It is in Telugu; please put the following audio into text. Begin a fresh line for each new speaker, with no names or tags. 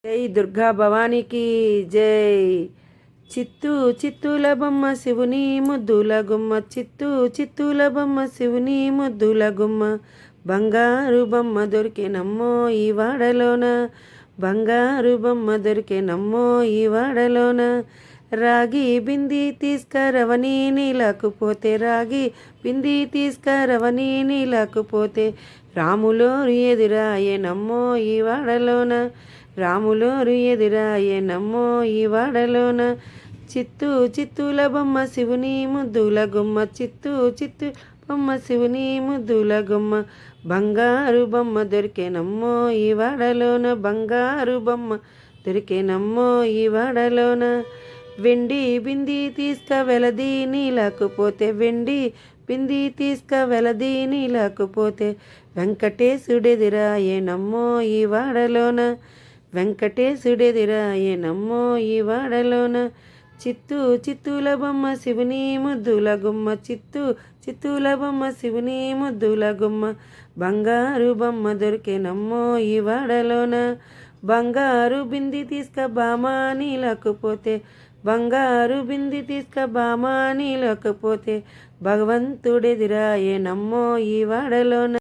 జై దుర్గా భవానికి జై. చిత్తూ చిత్తూల బొమ్మ శివుని ముద్దుల గుమ్మ, చిత్తూ చిత్తూల బొమ్మ శివుని ముద్దుల గుమ్మ. బంగారు బొమ్మ దొరికెనమ్మో ఈ వాడలోన, బంగారు బొమ్మ దొరికెనమ్మో ఈ వాడలోన. రాగి బింది తీసుకరవని నీళ్ళకుపోతే, రాగి బింది తీసుకరవని నీళ్ళకుపోతే, రాములోరు ఎదురాయనమ్మో ఈ వాడలోన, రాములోరు ఎదురాయనమ్మో ఈ వాడలోన. చిత్తూ చిత్తూల బొమ్మ శివుని ముద్దుల గుమ్మ, చిత్తూ చిత్తూ బొమ్మ శివుని ముద్దుల గుమ్మ. బంగారు బొమ్మ దొరికెనమ్మో ఈ వాడలోన, బంగారు బొమ్మ దొరికెనమ్మో ఈ వాడలోన. వెండి బింది తీసుకవెలది నీళ్ళకుపోతే, వెండి బింది తీసుకవెలది నీళ్ళకుపోతే, వెంకటేశుడెదురాయనమ్మో ఈ వాడలోన, వెంకటేశుడెదురాయనమ్మో ఈ వాడలోన. చిత్తూ చిత్తూల బొమ్మ శివుని ముద్దుల గుమ్మ, చిత్తూ చిత్తూల బొమ్మ శివుని ముద్దుల గుమ్మ. బంగారు బొమ్మ దొరికెనమ్మో ఈ వాడలోన, బంగారు బింది తీసుక బామా నీళ్ళకుపోతే, బంగారు బింది తీసుక బామా నీళ్ళకుపోతే, భగవంతుడెదురాయనమ్మో ఈ వాడలోన.